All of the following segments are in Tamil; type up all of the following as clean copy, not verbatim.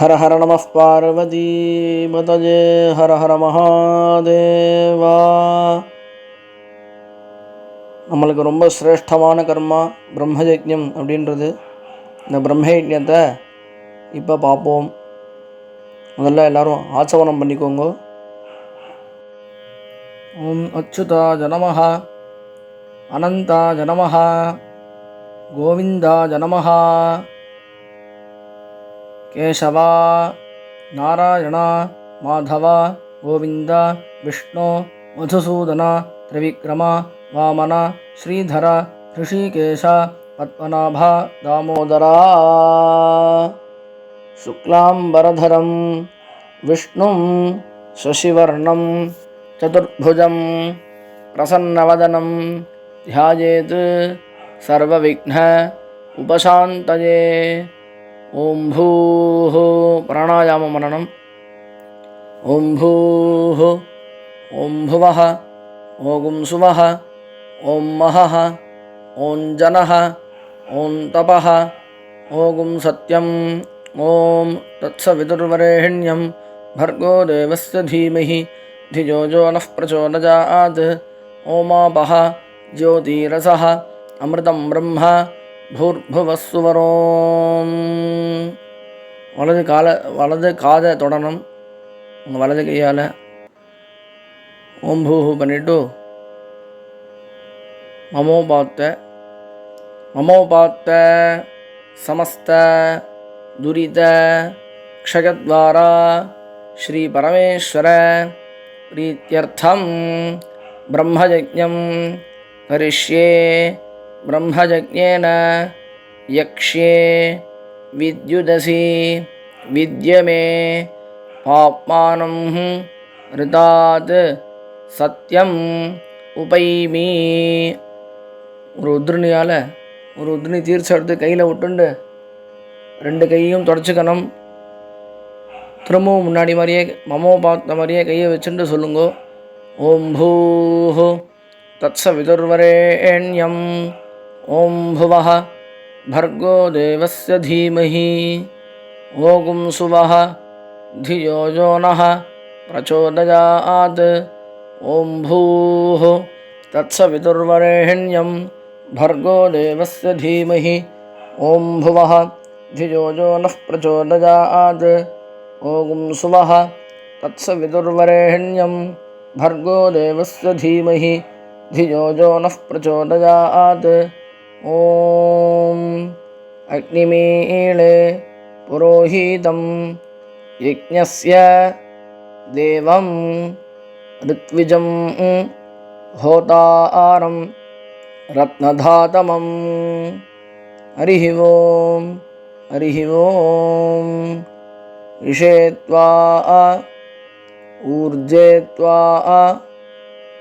ஹர ஹர நம பார்வதி பதஜே ஹர ஹர மகாதேவா. நம்மளுக்கு ரொம்ப சிரேஷ்டமான கர்மா பிரம்மயஜ்ஞம் அப்படின்றது. இந்த பிரம்மயஜ்ஞத்தை இப்போ பார்ப்போம். முதல்ல எல்லாரும் ஆச்சவனம் பண்ணிக்கோங்க. ஓம் அச்சுதாய நமஹ, அனந்தாய நமஹ, கோவிந்தாய நமஹ. கேசவா, நாராயண, மாதவ, கோவிந்த, விஷ்ணு, மதுசூதன, திரிவிக்ரம, வாமன, ஸ்ரீதர, ரிஷிகேஷ, பத்மநாப, தாமோதரா. சுக்லாம்பரதரம் விஷ்ணும் சசிவர்ணம் சதுர்புஜம் பிரசன்னவதனம் த்யாயேத் சர்வவிக்ன உபசாந்தயே. ஓம் பூः பிராணாயாம மனனம். ஓம் பூः ஓம் புவः ஓம் சுவः ஓம் மஹः ஓம் ஜனः ஓம் தபः ஓம் சத்யம் ஓம் தத்சவிதுர்வரேண்யம் भर्गो देवस्य धीमहि धियो यो नः प्रचोदयात्. ओमापः ज्योतिरसः अमृतं ब्रह्म பூர்புவஸ்சுவரோம். வலது காதை தொடணும். உங்கள் வலது கையால் ஓம் பூஹு பண்ணிவிட்டு மமோபாத்த சமஸ்த துரித க்ஷயத்வாரா ஸ்ரீ பரமேஸ்வர பிரீத்யர்த்தம் பிரம்மயஜ்ஞம் கரிஷ்யே. பிரம்மயஜ்ஞேன யக்ஷ்யே வித்யுதசி வித்யமே பாப்மானம் ரிதாத் சத்யம் உபைமி. ஒரு உத்ரணி தீர்ச்சம் எடுத்து கையில் விட்டுண்டு 2 கையும் தொடச்சிக்கணும். திரும்பவும் முன்னாடி மாதிரியே மமோ பார்த்த மாதிரியே கையை வச்சுட்டு சொல்லுங்க. ஓம் பூஹு தத்சவிதுர்வரேண்யம் ஓம் புவः भर्गो देवस्य धीमहि ओम सुवः धियो यो नः प्रचोदयात्. ओम भूः तत्सवितुर्वरेण्यं भर्गो देवस्य धीमहि ओम भुवः धियो यो नः प्रचोदयात्. ओम सुवः तत्सवितुर्वरेण्यं भर्गो देवस्य धीमहि धियो यो नः प्रचोदयात्. ओम अग्निमीळे पुरोहितं यज्ञस्य देवं ऋत्विजं होतारं रत्नधातमं. हरिः ओम ऋषेत्वा ऊर्जेत्वा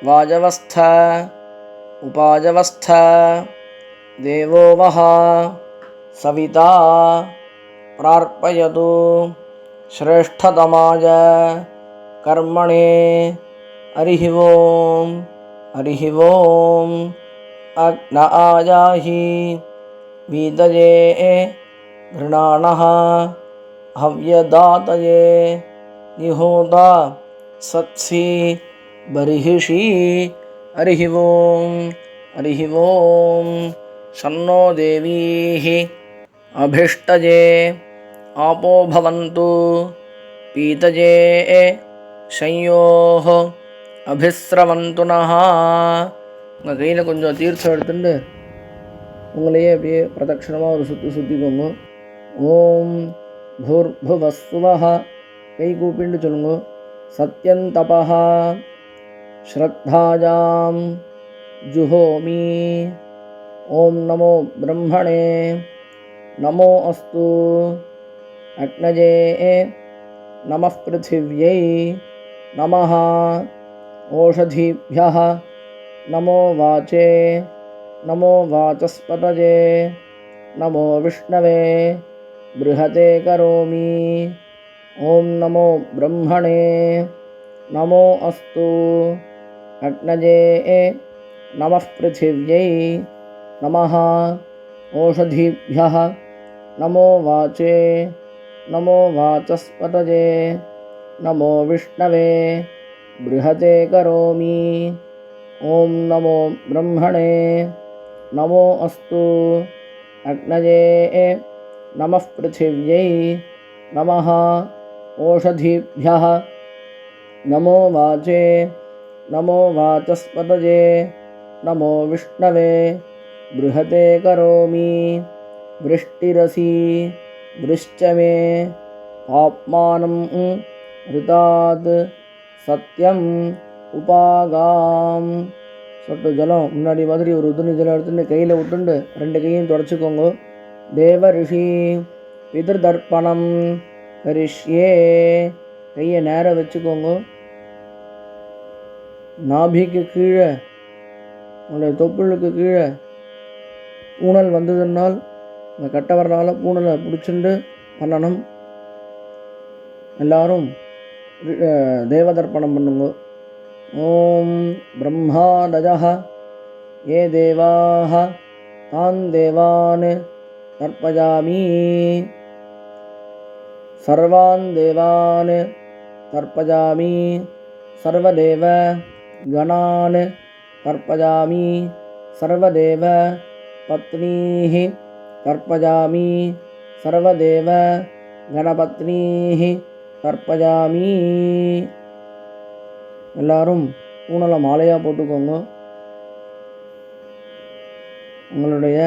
वाजवस्थ उपाजवस्थ देवो वः सविता प्रार्पयतु श्रेष्ठतमाय कर्मणे. हरिः ओम अग्न आयाहि वीतये घृणाणः हव्यदातये निहोता सत्सि बर्हिषि. हरिः ओम शन्नो देवीः अभिष्टये आपो भवन्तु पीतये शंयोः अभिस्रवन्तु नः. உங்கள் கையில் கொஞ்சம் தீர்த்தம் எடுத்துட்டு உங்களையே அப்படியே பிரதட்சணமாக ஒரு சுற்றிக்கோங்க. ஓம் பூர்புவஸ்சுவः கை கூப்பிண்டு சொல்லுங்க. சத்யந்தபः ஸ்ரத்தாயாம் ஜுஹோமி. ओम नमो ब्रह्मणे नमो अस्तु अग्नये नमः पृथिव्यै नमः ओषधीभ्यः नमो वाचे नमो वाचस्पतये नमो विष्णवे बृहते करोमि. ओम नमो ब्रह्मणे नमो अस्तु अग्नये नमः पृथिव्यै नमः ओषधीभ्यः नमो वाचे நமோ வாசஸ்பதஜே நமோ விஷ்ணவே ப்ருஹதே கரோமி ஓம் நமோ பிரம்மணே நமோ அஸ்து அக்னயே நமः பிருथिव्यै நமः ஓஷதிभ्यः நமோ வாச்சே நமோ வாசஸ்பதஜே நமோ விஷ்ணவே ப்ருஹதே கரோமி விருஷ்டிரசி விருஷ்சமே ஆப்மானம் ரிதாத் சத்யம் உபாகாம். சொட்டு ஜலம் முன்னாடி மாதிரி ஒரு உதிரி ஜலம் எடுத்துட்டு கையில் விட்டுண்டு 2 கையும் தொடச்சிக்கோங்க. தேவ ரிஷி பிதிருதர்ப்பணம் கரிஷ்யே. கையை நேராக வச்சுக்கோங்க. நாபிக்கு கீழே உங்களுடைய தொப்புளுக்கு கீழே பூனல் வந்ததுனால் இந்த கட்டை வரனால பூனலை பிடிச்சிண்டு பண்ணணும். எல்லாரும் தேவதர்ப்பணம் பண்ணுங்க. ஓம் பிரம்மாதஜः ஏ தேவாः தான் தேவான் தர்ப்பயாமி. சர்வான் தேவான் தர்ப்பயாமி. சர்வதேவ கணான் தர்ப்பயாமி. சர்வதேவ பத்னீः தர்ப்பயாமி. சர்வதேவ கணபத்னீः தர்ப்பயாமி. எல்லாரும் பூனலை மாலையாக போட்டுக்கோங்க. உங்களுடைய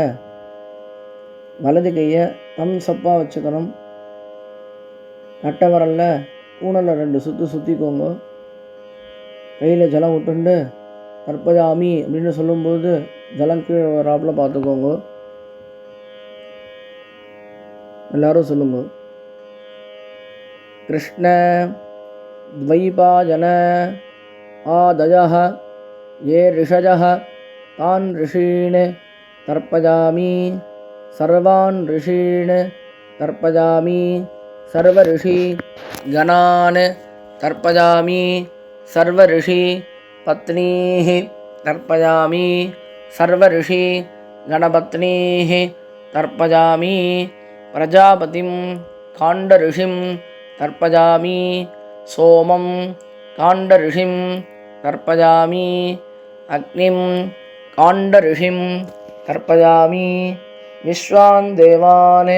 வலது கையை தம்சப்பாக வச்சுக்கணும். கட்டை வரலில் பூனலை 2 சுற்று சுற்றிக்கோங்க. கையில் ஜலம் விட்டுண்டு தர்ப்பயாமி அப்படின்னு சொல்லும்போது ஜலம் கீழே வராப்பில் பார்த்துக்கோங்க. எல்லாரும் சொல்லுங்க. கிருஷ்ண द्वैपायन आदयः ये ऋषयः तान् ऋषीन् तर्पयामि. सर्वान् ऋषीन् तर्पयामि. सर्वऋषि गणान् तर्पयामि. सर्वऋषि पत्नीः तर्पयामि. सर्वऋषि गणपत्नीः तर्पयामि. प्रजापतिं काण्डऋषिं तर्पयामि. सोमं काण्डऋषिं तर्पयामि. अग्निं काण्डऋषिं तर्पयामि. विश्वान् देवान्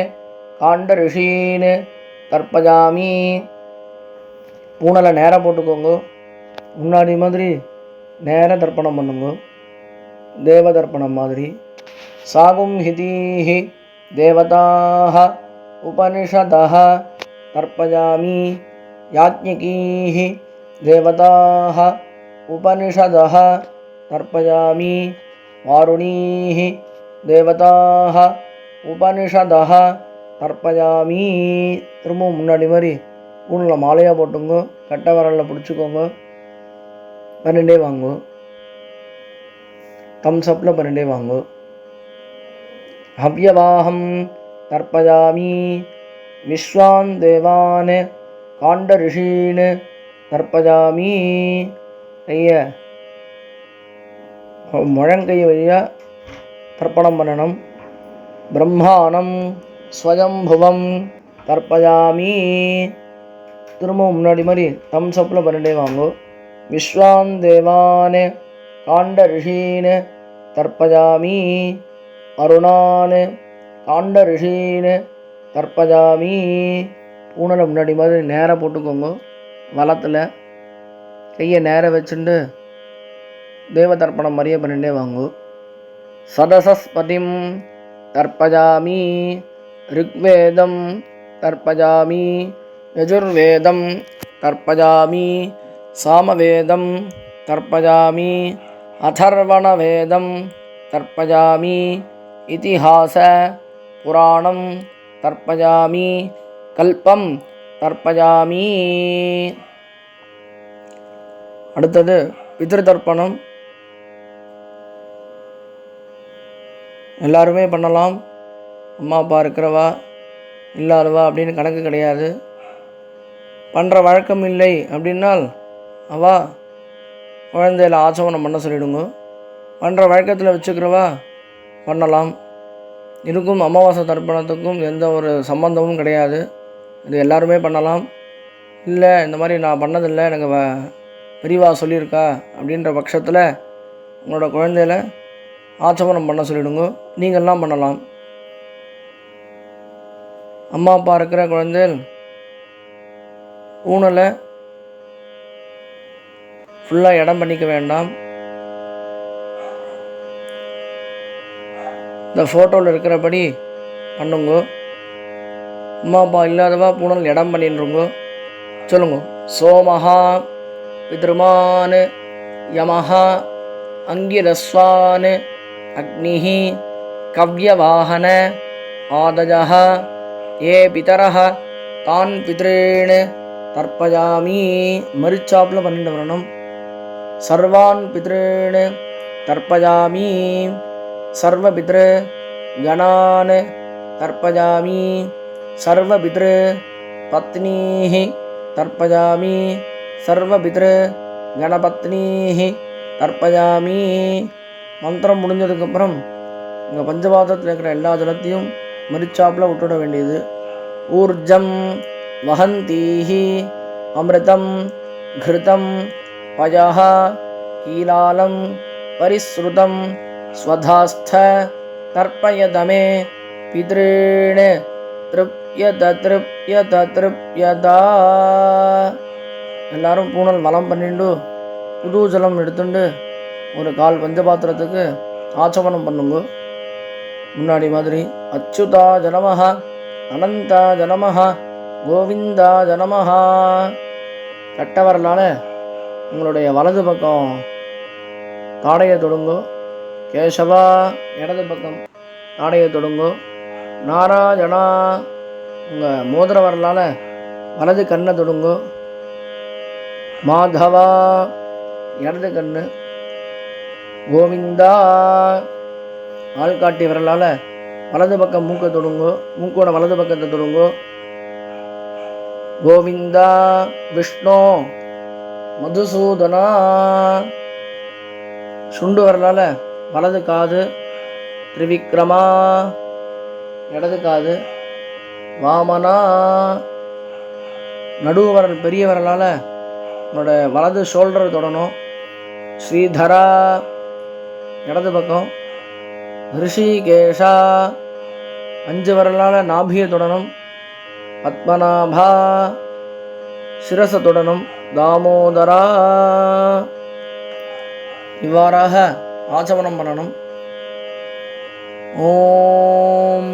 काण्डऋषीन् तर्पयामि. பூனலை நேராக போட்டுக்கோங்க. முன்னாடி மாதிரி நேராக தர்ப்பணம் பண்ணுங்க. தேவ தர்ப்பணம் மாதிரி. சாகும் ஹிதீஹி தேவதாः உபனிஷதः தர்ப்பயாமி. யாஜ்ஞிகீः தேவதாः உபனிஷதः தர்ப்பயாமி. வாருணீः தேவதாः உபனிஷதः தர்ப்பயாமி. திரும்பவும் முன்னாடி மாதிரி பூனில் மாலையாக போட்டுங்க. கட்டை வரலில் பிடிச்சிக்கோங்க. 12 வாங்கோ. தம்ஸ்அப்பில் 12 வாங்கோ. ஹவ்யவாஹம் தர்ப்பயாமி. விஸ்வான் தேவான் காண்டரிஷீன் தர்ப்பயாமி. கையை முழங்கை வழியாக தர்ப்பணம் பண்ணணும். பிரம்மாணம் ஸ்வயம்புவம் தர்ப்பயாமி. திரும்பவும் முன்னாடி மாதிரி தம்ஸ்அப்பில் 12 வாங்கோ. விஸ்வான் தேவான் காண்டரிஷீன் தர்ப்பயாமி. அருணான் காண்டரிஷீன் தர்ப்பயாமி. பூனலை முன்னாடி மாதிரி நேராக போட்டுக்கோங்க. வலத்தில் கையை நேராக வச்சுட்டு தேவ தர்ப்பணம் மாதிரியே 12 வாங்கோ. சதசஸ்பதிம் தர்ப்பயாமி. ரிக்வேதம் தர்ப்பயாமி. யஜுர்வேதம் தர்ப்பயாமி. சாமவேதம் தர்ப்பயாமி. அதர்வணவேதம் தர்ப்பயாமி. இதிஹாச புராணம் தர்ப்பயாமி. கல்பம் தர்ப்பயாமி. அடுத்தது பித்ருதர்ப்பணம். எல்லாருமே பண்ணலாம். அம்மா அப்பா இருக்கிறவா இல்லாதவா அப்படின்னு கணக்கு கிடையாது. பண்ணுற வழக்கம் இல்லை அப்படின்னால் அவா குழந்தையில் ஆச்சமனம் பண்ண சொல்லிவிடுங்க. பண்ணுற வழக்கத்தில் வச்சுக்கிறவா பண்ணலாம். இதுக்கும் அமாவாசை தர்ப்பணத்துக்கும் எந்த ஒரு சம்பந்தமும் கிடையாது. இது எல்லாருமே பண்ணலாம். இல்லை இந்த மாதிரி நான் பண்ணதில்லை, எனக்கு பெரியவா சொல்லியிருக்கா அப்படின்ற பட்சத்தில் உங்களோட குழந்தையில ஆச்சமனம் பண்ண சொல்லிவிடுங்க. நீங்கள்லாம் பண்ணலாம். அம்மா அப்பா இருக்கிற குழந்தைகள் ஊனலை ஃபுல்லாக இடம் பண்ணிக்க வேண்டாம். இந்த ஃபோட்டோவில் இருக்கிறபடி பண்ணுங்க. அம்மா அப்பா இல்லாதவா பூனல் இடம் பண்ணிடுங்க. சொல்லுங்க. சோமஹா பித்ருமான் யமஹா அங்கிரஸ்வான் அக்னிஹி கவ்யவாஹன ஆதஜஹ ஏ பிதரஹ தான் பித்ரேணு தர்ப்பயாமி. மரிச்சாப்பில் பண்ணிட்டு வரணும். சர்வான் பித்ரேணு தர்ப்பயாமி. சர்வ பித்ரு கணான் தர்ப்பயாமி. சர்வ பித்ரு பத்னீஹி தர்ப்பயாமி. சர்வ பித்ரு கணபத்னீஹி தர்ப்பயாமி. மந்திரம் முடிஞ்சதுக்கப்புறம் உங்கள் பஞ்சபாத்திரத்தில் இருக்கிற எல்லா ஜலத்தையும் மரிச்சாப்பில் விட்டுட வேண்டியது. ஊர்ஜம் வஹந்தீஹி அமிர்தம் கிருதம் பயஹ கீலாலம் பரிஸ்ருதம் ஸ்வதாஸ்த தர்ப்பயதமே பித்ரேணு திருப்யத திருப்யத திருப்யதா. எல்லாரும் பூனல் மலம் பண்ணிட்டு புது ஜலம் எடுத்துட்டு ஒரு கால் பஞ்சபாத்திரத்துக்கு ஆச்சமனம் பண்ணுங்க. முன்னாடி மாதிரி அச்சுதா ஜனமஹா அனந்தா ஜனமஹா கோவிந்தா ஜனமஹா. கட்டவரலால் உங்களுடைய வலது பக்கம் தாடையை தொடுங்கோ. கேசவா இடது பக்கம் தாடையை தொடுங்கோ. நாராயணா உங்கள் மோதிர வரலால் வலது கண்ணை தொடுங்கோ. மாதவா இடது கண்ணு. கோவிந்தா ஆள்காட்டி வரலால் வலது பக்கம் மூக்கை தொடுங்கோ. மூக்கோட வலது பக்கத்தை தொடுங்கோ. கோவிந்தா விஷ்ணு மதுசூதனா சுண்டு வரலால் வலது காது. திரிவிக்ரமா இடது காது. வாமனா நடுவு வரல் பெரிய வரலால் உன்னோட வலது ஷோல்டரை தொடணும். ஸ்ரீதரா இடது பக்கம். ரிஷிகேஷா 5 வரலால் நாபியை தொடணும். பத்மநாபா சிரசை தொடணும். தாமோதரா இவ்வாறாக ஆச்சமனம் பண்ணணும். ஓம்